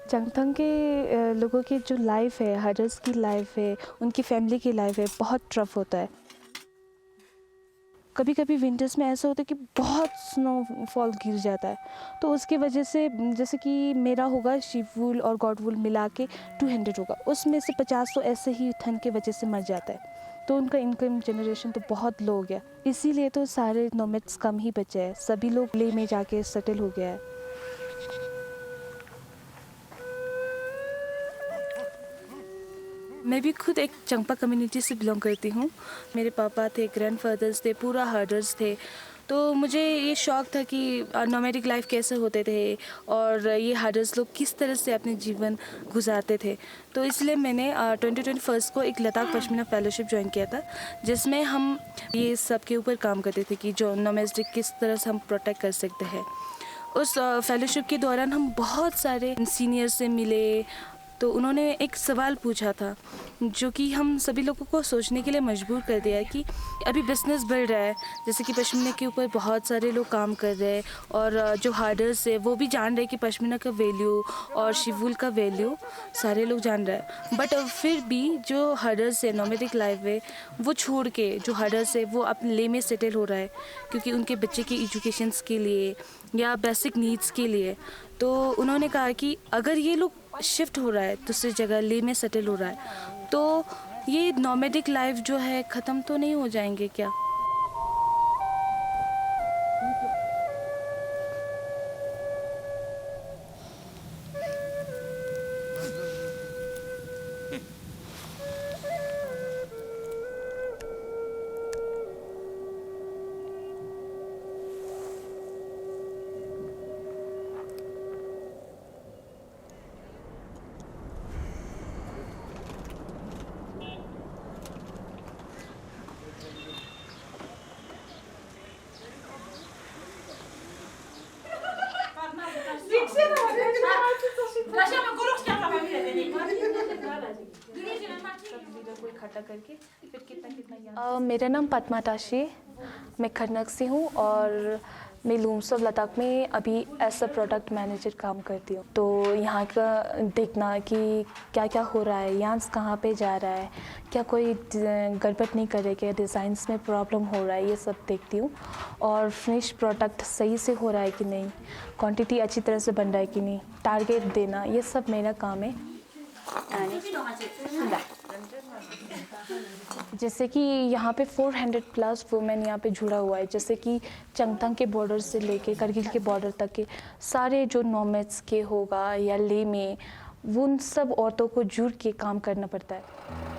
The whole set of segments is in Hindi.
चंगथंग के लोगों की जो लाइफ है, हर्डर्स की लाइफ है, उनकी फैमिली की लाइफ है, बहुत टफ होता है। कभी कभी विंटर्स में ऐसा होता है कि बहुत स्नोफॉल गिर जाता है, तो उसकी वजह से जैसे कि मेरा होगा शिववुल और गॉडवुल मिला के 200 होगा, उसमें से 50 तो ऐसे ही ठंड की वजह से मर जाता है। तो उनका इनकम जनरेशन तो बहुत लो हो गया, इसीलिए तो सारे नोमैड्स कम ही बचे हैं, सभी लोग ले में जाके सेटल हो गया है। मैं भी खुद एक चंपा कम्युनिटी से बिलोंग करती हूँ। मेरे पापा थे, ग्रैंडफादर्स थे, पूरा हर्डर्स थे। तो मुझे ये शौक़ था कि नोमैडिक लाइफ कैसे होते थे और ये हर्डर्स लोग किस तरह से अपने जीवन गुजारते थे। तो इसलिए मैंने 2021 को एक लद्दाख पश्मीना फेलोशिप ज्वाइन किया था, जिसमें हम ये सब के ऊपर काम करते थे कि जो नोमैडिक किस तरह से हम प्रोटेक्ट कर सकते हैं। उस फेलोशिप के दौरान हम बहुत सारे सीनियर से मिले, तो उन्होंने एक सवाल पूछा था जो कि हम सभी लोगों को सोचने के लिए मजबूर कर दिया है कि अभी बिज़नेस बढ़ रहा है, जैसे कि पश्मीना के ऊपर बहुत सारे लोग काम कर रहे हैं और जो हार्डर्स है वो भी जान रहे हैं कि पश्मीना का वैल्यू और शिववुल का वैल्यू सारे लोग जान रहे हैं। बट फिर भी जो हार्डर्स है, नोमैडिक लाइफ है, वो छोड़ के जो हार्डर्स है वो अपने ले में सेटल हो रहा है, क्योंकि उनके बच्चे की एजुकेशंस के लिए या बेसिक नीड्स के लिए। तो उन्होंने कहा कि अगर ये लोग शिफ्ट हो रहा है दूसरी जगह, ले में सेटल हो रहा है, तो ये नोमैडिक लाइफ जो है ख़त्म तो नहीं हो जाएंगे क्या। मेरा नाम पद्मा ताशी, मैं खरनक से हूँ और मैं लूम्सव लद्दाख में अभी एज अ प्रोडक्ट मैनेजर काम करती हूँ। तो यहाँ का देखना कि क्या क्या हो रहा है, यहाँ कहाँ पे जा रहा है, क्या कोई गड़बड़ नहीं करे, क्या डिज़ाइंस में प्रॉब्लम हो रहा है, ये सब देखती हूँ। और फिनिश प्रोडक्ट सही से हो रहा है कि नहीं, क्वांटिटी अच्छी तरह से बन रहा है कि नहीं, टारगेट देना, ये सब मेरा काम है। जैसे कि यहाँ पे 400 प्लस वुमेन यहाँ पे जुड़ा हुआ है, जैसे कि चंगथंग के बॉर्डर से लेके करगिल के बॉर्डर तक के सारे जो नोमैड्स के होगा या ले में, उन सब औरतों को जुड़ के काम करना पड़ता है।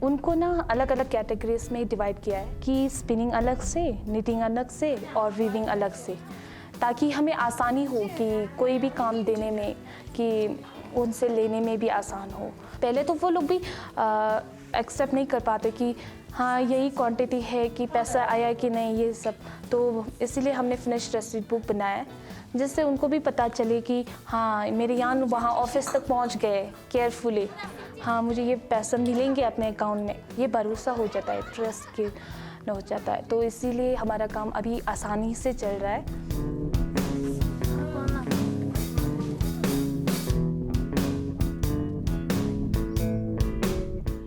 उनको ना अलग अलग कैटेगरीज में डिवाइड किया है कि स्पिनिंग अलग से, निटिंग अलग से और वीविंग अलग से, ताकि हमें आसानी हो कि कोई भी काम देने में, कि उनसे लेने में भी आसान हो। पहले तो वो लोग भी एक्सेप्ट नहीं कर पाते कि हाँ यही क्वांटिटी है, कि पैसा आया कि नहीं, ये सब। तो इसीलिए हमने फिनिश रेसिप्ट बुक बनाया है, जिससे उनको भी पता चले कि हाँ मेरे यान वहाँ ऑफिस तक पहुँच गए केयरफुली, हाँ मुझे ये पैसा मिलेंगे अपने अकाउंट में, ये भरोसा हो जाता है, ट्रस्ट के न हो जाता है। तो इसीलिए हमारा काम अभी आसानी से चल रहा है।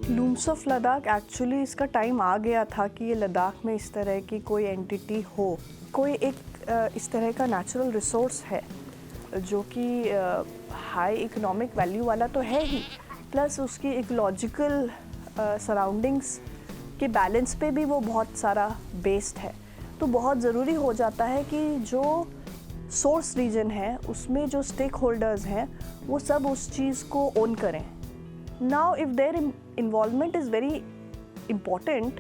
लूम्सव लद्दाख एक्चुअली इसका टाइम आ गया था कि ये लद्दाख में इस तरह की कोई एंटिटी हो, कोई एक इस तरह का नेचुरल रिसोर्स है जो कि हाई इकोनॉमिक वैल्यू वाला तो है ही, प्लस उसकी इकोलॉजिकल सराउंडिंग्स के बैलेंस पे भी वो बहुत सारा बेस्ड है। तो बहुत ज़रूरी हो जाता है कि जो सोर्स रीजन है उसमें जो स्टेक होल्डर्स हैं वो सब उस चीज़ को ओन करें। Now if there involvement is very important,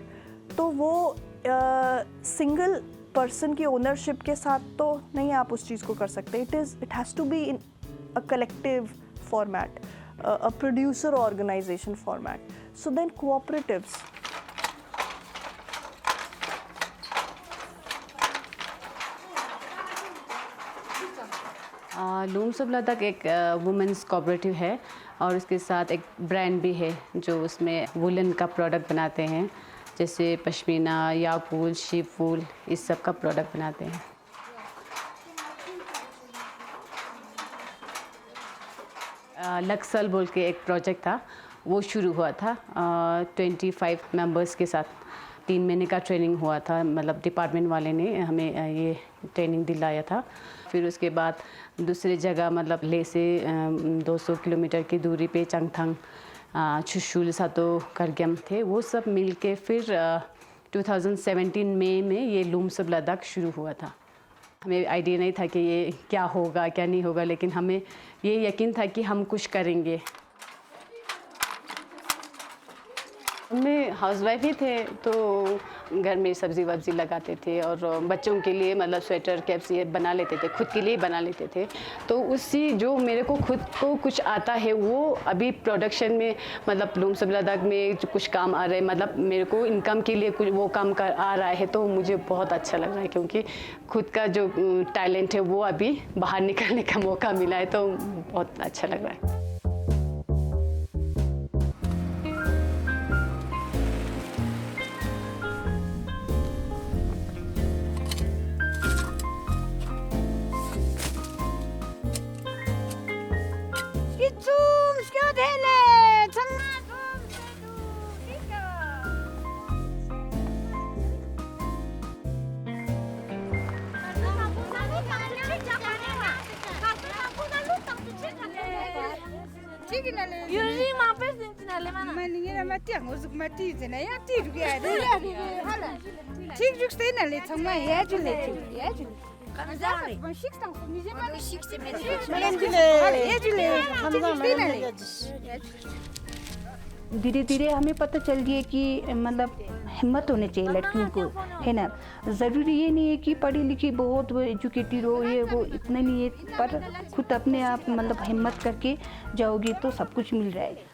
तो वो सिंगल पर्सन की ओनरशिप के साथ तो नहीं आप उस चीज़ को कर सकते. It has to be in a collective format, a producer organization format. So then cooperatives. Looms of Ladakh एक वुमेंस कोऑपरेटिव है और उसके साथ एक ब्रांड भी है जो उसमें वुलन का प्रोडक्ट बनाते हैं, जैसे पश्मीना, याकूल, शीप वूल, इस सब का प्रोडक्ट बनाते हैं. लक्सल बोल के एक प्रोजेक्ट था, वो शुरू हुआ था 25 मेंबर्स के साथ. 3 महीने का ट्रेनिंग हुआ था, मतलब डिपार्टमेंट वाले ने हमें ये ट्रेनिंग दिलाया था. फिर उसके बाद दूसरी जगह मतलब ले से 200 किलोमीटर की दूरी पे चंगथंग, चुशुल, सातो, करगम थे. वो सब मिल के फिर 2017 मई में ये लूम्स ऑफ लद्दाख शुरू हुआ था. हमें आइडिया नहीं था कि ये क्या होगा क्या नहीं होगा, लेकिन हमें ये यकीन था कि हम कुछ करेंगे. मैं हाउसवाइफ ही थे, तो घर में सब्ज़ी वब्ज़ी लगाते थे और बच्चों के लिए मतलब स्वेटर कैप्स ये बना लेते थे, खुद के लिए बना लेते थे. तो उससे जो मेरे को खुद को कुछ आता है वो अभी प्रोडक्शन में मतलब लूम्स ऑफ लद्दाख में जो कुछ काम आ रहे हैं, मतलब मेरे को इनकम के लिए कुछ वो काम कर आ रहा है, तो मुझे बहुत अच्छा लग रहा है क्योंकि खुद का जो टैलेंट है वो अभी बाहर निकलने का मौका मिला है, तो बहुत अच्छा लग रहा है. धीरे धीरे हमें पता चल गया कि मतलब हिम्मत होनी चाहिए लड़कियों को, है ना. ज़रूरी ये नहीं है कि पढ़ी लिखी बहुत वो एजुकेटेड हो, ये वो इतना नहीं है, पर खुद अपने आप मतलब हिम्मत करके जाओगी तो सब कुछ मिल रहा है.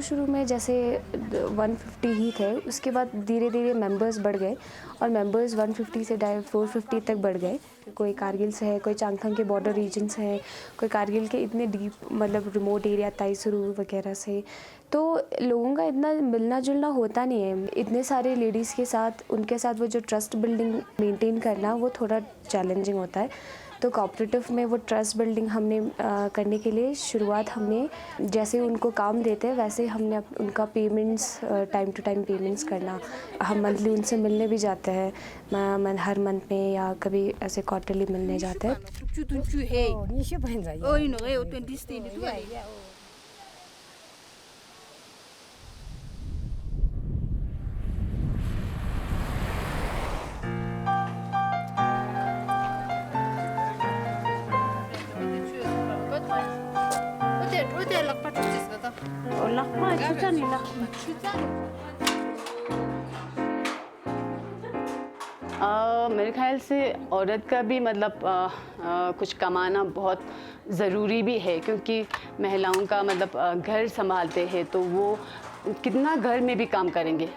शुरू में जैसे 150 ही थे, उसके बाद धीरे धीरे मेंबर्स बढ़ गए और मेंबर्स 150 से डायरेक्ट 450 तक बढ़ गए. कोई कारगिल से है, कोई चांगथंग के बॉर्डर रीजन से है, कोई कारगिल के इतने डीप मतलब रिमोट एरिया ताइसरू वगैरह से. तो लोगों का इतना मिलना जुलना होता नहीं है. इतने सारे लेडीज़ के साथ उनके साथ वो जो ट्रस्ट बिल्डिंग मेंटेन करना वो थोड़ा चैलेंजिंग होता है. तो कोऑपरेटिव में वो ट्रस्ट बिल्डिंग हमने करने के लिए शुरुआत हमने जैसे उनको काम देते हैं वैसे हमने उनका payments time to time payments करना. हम मंथली उनसे मिलने भी जाते हैं, हर मंथ में या कभी ऐसे क्वार्टरली मिलने जाते हैं. मेरे ख्याल से औरत का भी मतलब कुछ कमाना बहुत ज़रूरी भी है, क्योंकि महिलाओं का मतलब घर संभालते हैं तो वो कितना घर में भी काम करेंगे.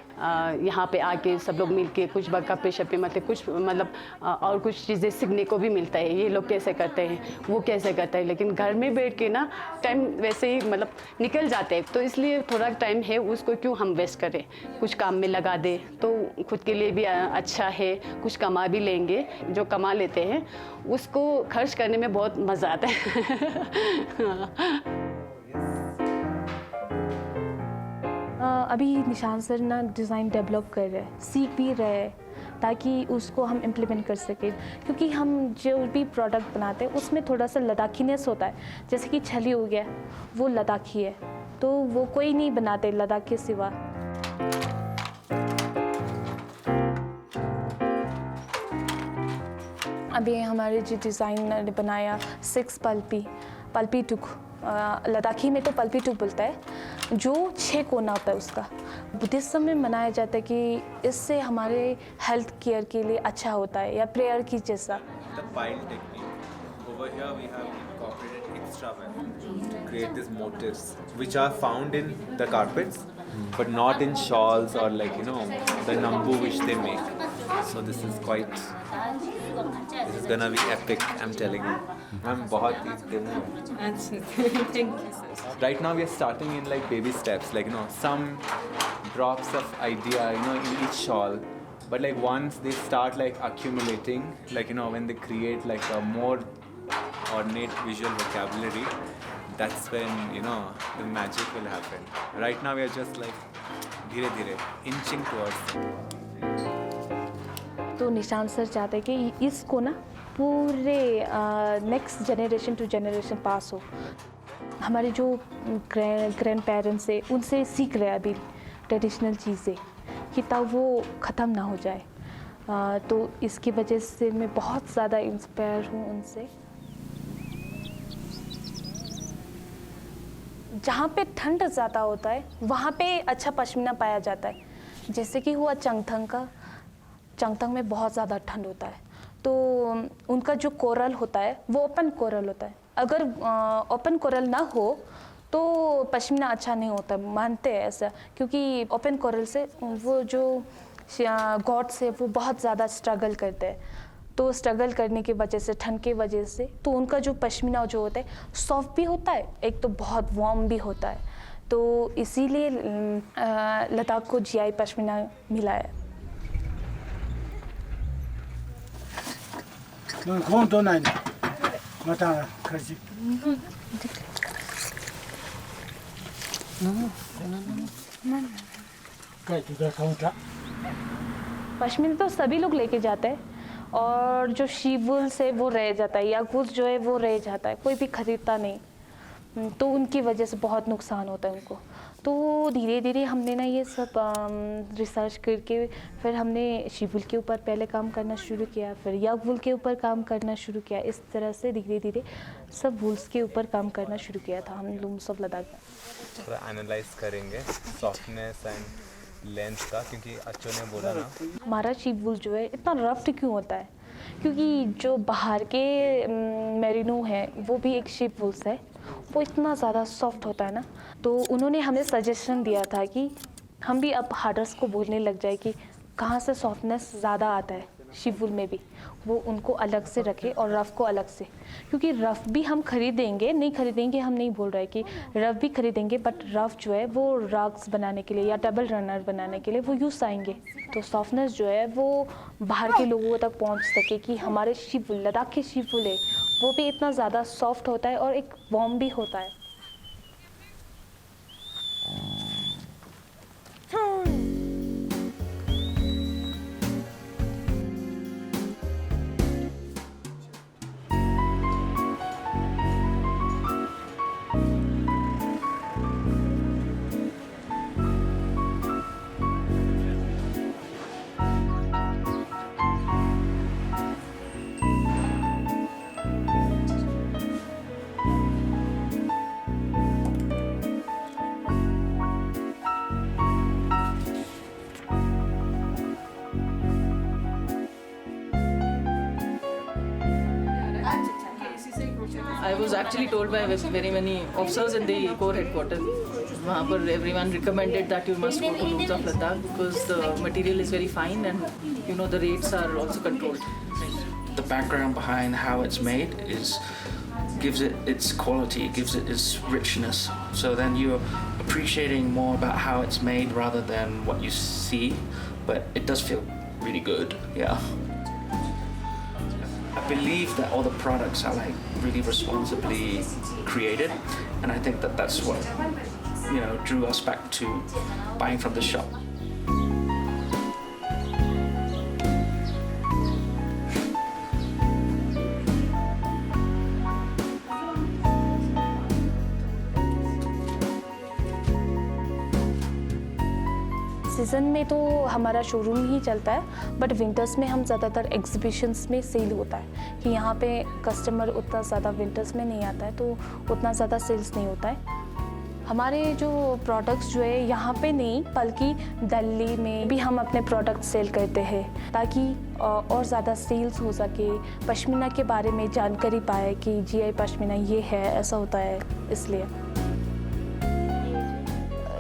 यहाँ पे आके सब लोग मिलके कुछ गप्पे शप्पे मतलब कुछ मतलब और कुछ चीज़ें सीखने को भी मिलता है. ये लोग कैसे करते हैं, वो कैसे करता है, लेकिन घर में बैठ के ना टाइम वैसे ही मतलब निकल जाते हैं. तो इसलिए थोड़ा टाइम है उसको क्यों हम वेस्ट करें, कुछ काम में लगा दे तो खुद के लिए भी अच्छा है. कुछ कमा भी लेंगे, जो कमा लेते हैं उसको खर्च करने में बहुत मज़ा आता है. अभी निशान सर ना डिज़ाइन डेवलप कर रहे हैं, सीख भी रहे हैं ताकि उसको हम इम्प्लीमेंट कर सकें. क्योंकि हम जो भी प्रोडक्ट बनाते हैं उसमें थोड़ा सा लद्दाखीनेस होता है. जैसे कि छली हो गया, वो लद्दाखी है, तो वो कोई नहीं बनाते लद्दाख के सिवा. अभी हमारे जो डिज़ाइनर ने बनाया 6 पल्पी टुक, लद्दाखी में तो पल्पी टुक बोलता है, जो 6 कोना होता है उसका। बुद्धिज़्म में मनाया जाता है कि इससे हमारे हेल्थ केयर के लिए अच्छा होता है, या प्रेयर की जैसा। The pile technique. Over here we have incorporated extra weapons to create these motifs which are found in the carpets but not in shawls or the nambu which they make. So this is gonna be epic, I'm telling you. I'm बहुत ही Thank you, sir. Right now we are starting in baby steps, some drops of idea, in each shawl. But once they start accumulating, when they create a more ornate visual vocabulary, that's when the magic will happen. Right now we are just धीरे धीरे inching towards it. तो निशान सर चाहते हैं कि इसको ना पूरे next generation to generation pass हो। हमारे जो ग्रैंड पेरेंट्स है उनसे सीख रहे हैं अभी ट्रेडिशनल चीज़ें, कि तब वो ख़त्म ना हो जाए। तो इसकी वजह से मैं बहुत ज़्यादा इंस्पायर हूँ उनसे। जहाँ पे ठंड ज़्यादा होता है वहाँ पे अच्छा पश्मीना पाया जाता है। जैसे कि हुआ चंगथंग में बहुत ज़्यादा ठंड होता है, तो उनका जो कोरल होता है वो ओपन कोरल होता है। अगर ओपन कोरल ना हो तो पश्मीना अच्छा नहीं होता, मानते हैं ऐसा, क्योंकि ओपन कोरल से वो जो गॉड्स है वो बहुत ज़्यादा स्ट्रगल करते हैं। तो स्ट्रगल करने की वजह से, ठंड की वजह से, तो उनका जो पश्मीना जो होता है सॉफ्ट भी होता है, एक तो बहुत वार्म भी होता है। तो इसीलिए लद्दाख को जीआई पश्मीना मिला है। पश्मीना तो सभी लोग लेके जाते हैं, और जो शीवुल्स है वो रह जाता है, या गुज जो है वो रह जाता है, कोई भी खरीदता नहीं। तो उनकी वजह से बहुत नुकसान होता है उनको। तो धीरे धीरे हमने ना ये सब रिसर्च करके फिर हमने शीवुल के ऊपर पहले काम करना शुरू किया, फिर याक वुल के ऊपर काम करना शुरू किया। इस तरह से धीरे धीरे सब वुल्स के ऊपर काम करना शुरू किया था हम लोग सब लद्दाख में। थोड़ा एनालाइज करेंगे सॉफ्टनेस एंड लेंथ का, क्योंकि अच्छो ने बोला ना हमारा शीवुल जो है इतना रफ्ट क्यों होता है, क्योंकि जो बाहर के मेरिनो है वो भी एक शीवुल्स है, वो इतना ज़्यादा सॉफ्ट होता है ना। तो उन्होंने हमें सजेशन दिया था कि हम भी अब हार्डर्स को बोलने लग जाए कि कहाँ से सॉफ्टनेस ज़्यादा आता है शीवुल में भी, वो उनको अलग से रखे और रफ़ को अलग से, क्योंकि रफ़ भी हम खरीदेंगे, नहीं खरीदेंगे हम नहीं बोल रहे कि रफ़ भी खरीदेंगे, बट रफ़ जो है वो राग्स बनाने के लिए या डबल रनर बनाने के लिए वो यूज़ आएंगे। तो सॉफ्टनेस जो है वो बाहर के लोगों तक पहुंच सके कि हमारे शीवुल, लद्दाख के शीवुल है वो भी इतना ज़्यादा सॉफ्ट होता है और एक वार्म भी होता है। I was actually told by very many officers in the corps headquarters. वहाँ पर everyone recommended that you must go to Loops of Ladakh because the material is very fine and the rates are also controlled. The background behind how it's made gives it its quality, gives it its richness. So then you're appreciating more about how it's made rather than what you see. But it does feel really good, yeah. I believe that all the products are really responsibly created, and I think that that's what drew us back to buying from the shop. Season में तो हमारा शोरूम ही चलता है, बट विंटर्स में हम ज़्यादातर एग्जीबिशंस में सेल होता है कि यहाँ पे कस्टमर उतना ज़्यादा विंटर्स में नहीं आता है, तो उतना ज़्यादा सेल्स नहीं होता है। हमारे जो प्रोडक्ट्स जो है यहाँ पे नहीं, बल्कि दिल्ली में भी हम अपने प्रोडक्ट सेल करते हैं ताकि और ज़्यादा सेल्स हो सके, पश्मीना के बारे में जानकारी पाए कि GI पश्मीना ये है, ऐसा होता है, इसलिए।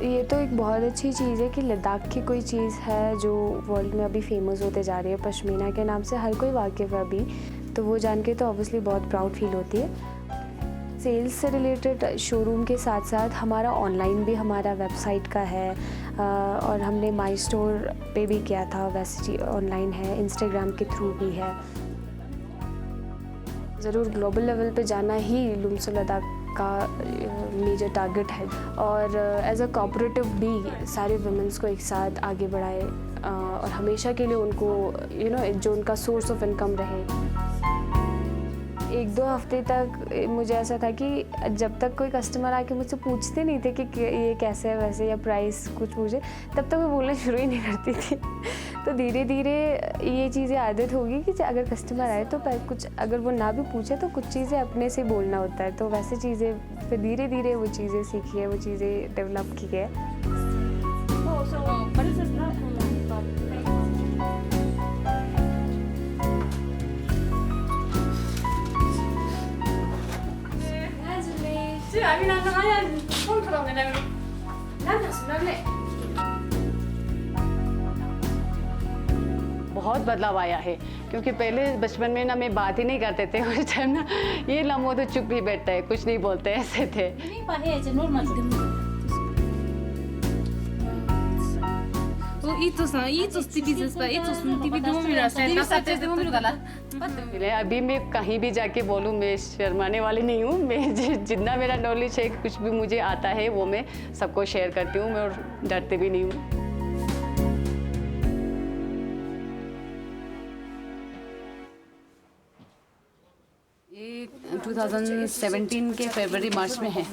ये तो एक बहुत अच्छी चीज़ है कि लद्दाख की कोई चीज़ है जो वर्ल्ड में अभी फेमस होते जा रही है, पश्मीना के नाम से हर कोई वाकिफ़ है अभी, तो वो जान के तो ऑब्वियसली बहुत प्राउड फील होती है। सेल्स से रिलेटेड शोरूम के साथ साथ हमारा ऑनलाइन भी हमारा वेबसाइट का है, और हमने माई स्टोर पे भी किया था, वैसे ऑनलाइन है, इंस्टाग्राम के थ्रू भी है। ज़रूर ग्लोबल लेवल पे जाना ही लुम्स ऑफ लद्दाख का मेजर टारगेट है, और एज अ कोऑपरेटिव भी सारे वुमेंस को एक साथ आगे बढ़ाए, और हमेशा के लिए उनको जो उनका सोर्स ऑफ इनकम रहे। 1-2 हफ्ते तक मुझे ऐसा था कि जब तक कोई कस्टमर आके मुझसे पूछते नहीं थे कि ये कैसे है वैसे, या प्राइस कुछ पूछे, तब तक मैं बोलना शुरू ही नहीं करती थी। तो धीरे धीरे ये चीज़ें आदत होगी कि अगर कस्टमर आए तो कुछ अगर वो ना भी पूछे तो कुछ चीज़ें अपने से बोलना होता है, तो वैसे चीज़ें फिर धीरे धीरे वो चीज़ें सीखी है, वो चीज़ें डेवलप की है। बहुत बदलाव आया है, क्योंकि पहले बचपन में ना मैं बात ही नहीं करते थे उस टाइम ना, ये लम्बो तो चुप ही बैठता है, कुछ नहीं बोलते, ऐसे थे। अभी मैं कहीं भी जाके बोलूँ मैं शर्माने वाली नहीं हूँ, मैं जितना मेरा नॉलेज है, कुछ भी मुझे आता है वो मैं सबको शेयर करती हूँ, मैं और डरते भी नहीं हूँ। ये 2017 के फरवरी मार्च में है,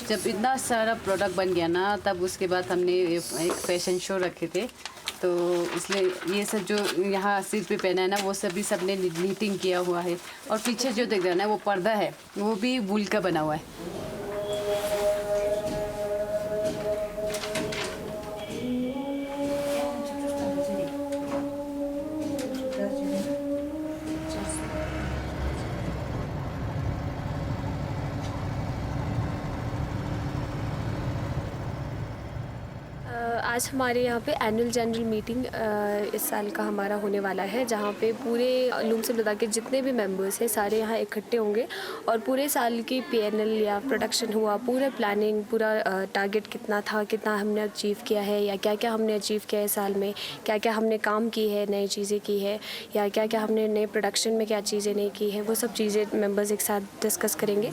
जब इतना सारा प्रोडक्ट बन गया ना, तब उसके बाद हमने एक फैशन शो रखे थे, तो इसलिए ये सब जो यहाँ सिर पे पहना है ना, वो सभी सबने नीटिंग किया हुआ है, और पीछे जो देख रहे हैं ना वो पर्दा है, वो भी वूल का बना हुआ है। आज हमारे यहाँ पे एनुअल जनरल मीटिंग इस साल का हमारा होने वाला है, जहाँ पे पूरे लुम्स ऑफ लद्दाख के जितने भी मेंबर्स हैं सारे यहाँ इकट्ठे होंगे, और पूरे साल की PNL या प्रोडक्शन हुआ, पूरे प्लानिंग, पूरा टारगेट कितना था, कितना हमने अचीव किया है, या क्या क्या हमने अचीव किया है साल में, क्या क्या हमने काम की है, नई चीज़ें की है, या क्या क्या हमने नए प्रोडक्शन में क्या चीज़ें नहीं की है, वो सब चीज़ें मेम्बर्स एक साथ डिस्कस करेंगे।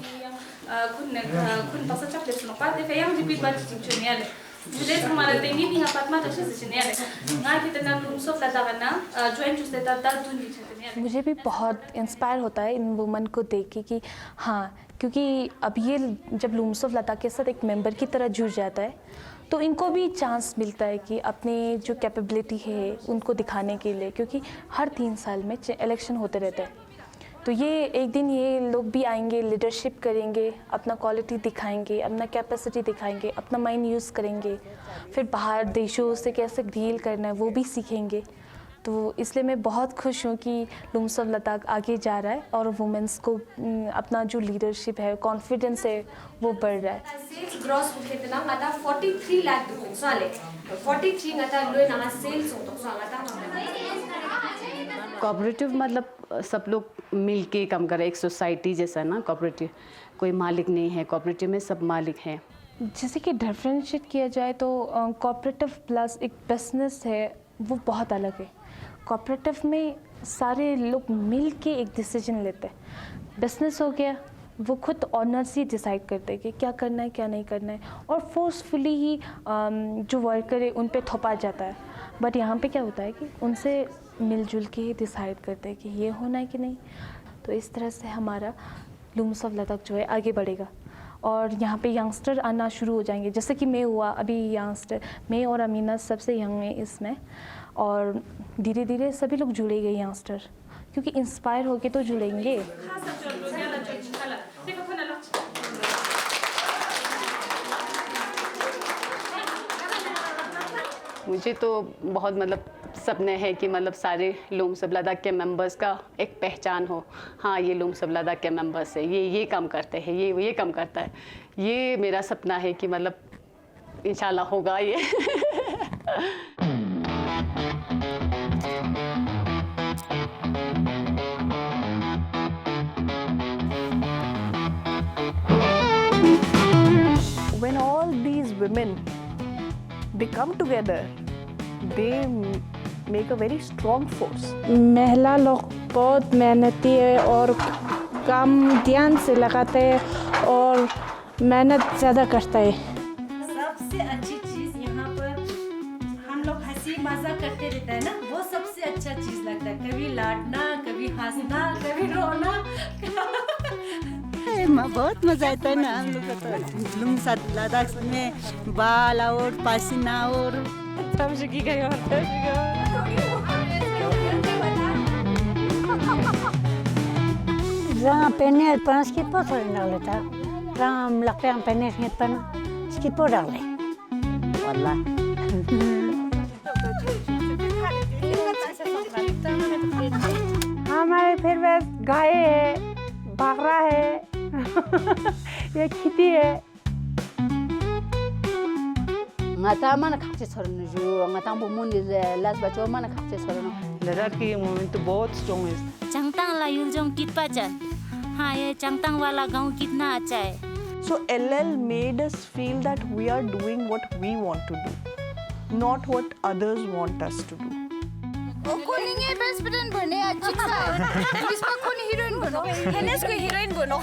मुझे भी बहुत इंस्पायर होता है इन वुमेन को देख के कि हाँ, क्योंकि अब ये जब लुम्स ऑफ लद्दाख के साथ एक मेंबर की तरह जुड़ जाता है, तो इनको भी चांस मिलता है कि अपने जो कैपेबिलिटी है उनको दिखाने के लिए, क्योंकि हर 3 साल में इलेक्शन होते रहते हैं, तो ये एक दिन ये लोग भी आएंगे, लीडरशिप करेंगे, अपना क्वालिटी दिखाएंगे, अपना कैपेसिटी दिखाएंगे, अपना माइंड यूज़ करेंगे, फिर बाहर देशों से कैसे डील करना है वो भी सीखेंगे। तो इसलिए मैं बहुत खुश हूँ कि लुम्स ऑफ लद्दाख आगे जा रहा है, और वुमेंस को अपना जो लीडरशिप है, कॉन्फिडेंस है, वो बढ़ रहा है। कोऑपरेटिव मतलब सब लोग मिल के काम करें, एक सोसाइटी जैसा ना कोऑपरेटिव, कोई मालिक नहीं है, कोऑपरेटिव में सब मालिक हैं। जैसे कि डिफ्रेंशिएट किया जाए तो कोऑपरेटिव प्लस एक बिजनेस है, वो बहुत अलग है। कोऑपरेटिव में सारे लोग मिल के एक डिसीजन लेते हैं। बिजनेस हो गया, वो खुद ऑनर्स ही डिसाइड करते हैं कि क्या करना है, क्या नहीं करना है, और फोर्सफुली ही जो वर्कर है उन पे थोपा जाता है। बट यहाँ पे क्या होता है कि उनसे मिलजुल के ही डिसाइड करते हैं कि ये होना है कि नहीं। तो इस तरह से हमारा लुम्स ऑफ लद्दाख जो है आगे बढ़ेगा। और यहाँ पे यंगस्टर आना शुरू हो जाएंगे, जैसे कि मैं हुआ अभी यंगस्टर, मैं और अमीना सबसे यंग है इसमें, और धीरे धीरे सभी लोग जुड़ेंगे यंगस्टर, क्योंकि इंस्पायर होके तो जुड़ेंगे। मुझे तो बहुत मतलब सपने हैं कि मतलब सारे लुम्स ऑफ लद्दाख के मेंबर्स का एक पहचान हो। हाँ, ये लुम्स ऑफ लद्दाख के मेंबर्स है, ये काम करते हैं, ये काम करता है। ये मेरा सपना है कि मतलब इंशाल्लाह होगा ये। When all these women, they come together, they make a very strong force. महिला लोग बहुत मेहनती है और काम ध्यान से लगाते हैं और मेहनत ज़्यादा करता है। सबसे अच्छी चीज़ यहाँ पर हम लोग हंसी मजाक करते रहता है ना, वो सबसे अच्छा चीज़ लगता है। कभी लाडना, कभी हंसना, कभी रोना। बहुत मजा आता है ना हम लोग का, तो लुम्स ऑफ लद्दाख में बाल और पसीना और Rang penel pan skit po so na leta. Rang lakang penel skit pan skit po dang le. Wallah. हमारे फिर बस गाय है, बकरा है, ये खेती है। ngata mana khapche sorno jo ngata bo mon de las ba cho mana khapche sorno Ladakh की मूवमेंट तो बहुत स्ट्रॉन्ग है। चंगतांग ला युलजोंग कितना चल, हाँ ये चंगतांग वाला गांव कितना अच्छा है। So LL made us feel that we are doing what we want to do, not what others want us to do. कोनी ने प्रेसिडेंट बने अच्छा है, इसमें कोनी हीरोइन बनो, हेनेस को हीरोइन बनो।